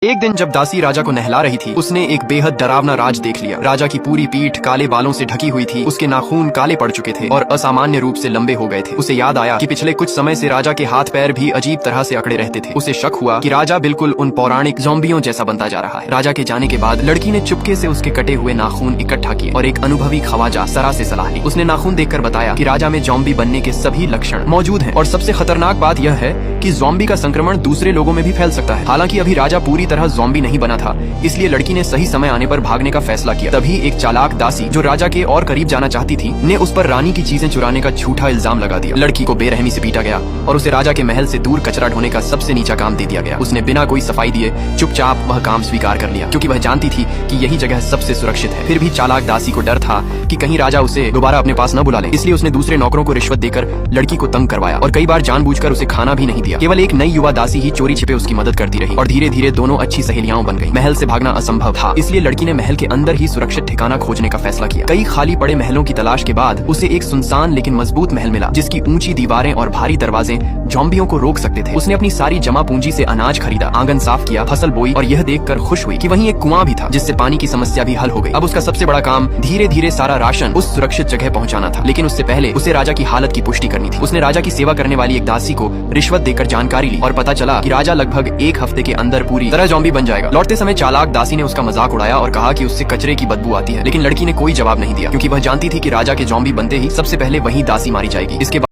एक दिन जब दासी राजा को नहला रही थी, उसने एक बेहद डरावना राज देख लिया। राजा की पूरी पीठ काले बालों से ढकी हुई थी, उसके नाखून काले पड़ चुके थे और असामान्य रूप से लंबे हो गए थे। उसे याद आया कि पिछले कुछ समय से राजा के हाथ पैर भी अजीब तरह से अकड़े रहते थे। उसे शक हुआ कि राजा बिल्कुल उन पौराणिक ज़ॉम्बियों जैसा बनता जा रहा है। राजा के जाने के बाद लड़की ने चुपके से उसके कटे हुए नाखून इकट्ठा किए और एक अनुभवी खवाजा सरा से सलाह ली। उसने नाखून देखकर बताया कि राजा में ज़ॉम्बी बनने के सभी लक्षण मौजूद हैं और सबसे खतरनाक बात यह है कि ज़ॉम्बी का संक्रमण दूसरे लोगों में भी फैल सकता है। हालांकि अभी राजा पूरी तरह ज़ॉम्बी नहीं बना था, इसलिए लड़की ने सही समय आने पर भागने का फैसला किया। तभी एक चालाक दासी जो राजा के और करीब जाना चाहती थी ने उस पर रानी की चीजें चुराने का झूठा इल्जाम लगा दिया। लड़की को बेरहमी से पीटा गया और उसे राजा के महल से दूर कचरा ढोने का सबसे नीचा काम दे दिया गया। उसने बिना कोई सफाई दिए चुपचाप वह काम स्वीकार कर लिया, क्योंकि वह जानती थी कि यही जगह सबसे सुरक्षित है। फिर भी चालाक दासी को डर था कि कहीं राजा उसे दोबारा अपने पास न बुला ले, इसलिए उसने दूसरे नौकरों को रिश्वत देकर लड़की को तंग करवाया और कई बार जानबूझकर उसे खाना भी नहीं दिया। केवल एक नई युवा दासी ही चोरी छिपे उसकी मदद करती रही और धीरे धीरे दोनों अच्छी सहेलियां बन गई। महल से भागना असंभव था, इसलिए लड़की ने महल के अंदर ही सुरक्षित ठिकाना खोजने का फैसला किया। कई खाली पड़े महलों की तलाश के बाद उसे एक सुनसान लेकिन मजबूत महल मिला, जिसकी ऊंची दीवारें और भारी दरवाजे ज़ॉम्बियों को रोक सकते थे। उसने अपनी सारी जमा पूंजी से अनाज खरीदा, आंगन साफ किया, फसल बोई और यह देखकर खुश हुई कि वहीं एक कुआं भी था, जिससे पानी की समस्या भी हल हो गई। अब उसका सबसे बड़ा काम धीरे धीरे सारा राशन उस सुरक्षित जगह पहुंचाना था, लेकिन उससे पहले उसे राजा की हालत की पुष्टि करनी थी। उसने राजा की सेवा करने वाली एक दासी को रिश्वत देकर जानकारी ली और पता चला कि राजा लगभग एक हफ्ते के अंदर पूरी तरह ज़ॉम्बी बन जाएगा। लौटते समय चालाक दासी ने उसका मजाक उड़ाया और कहा कि उससे कचरे की बदबू आती है, लेकिन लड़की ने कोई जवाब नहीं दिया, क्योंकि वह जानती थी कि राजा के ज़ॉम्बी बनते ही सबसे पहले वही दासी मारी जाएगी। इसके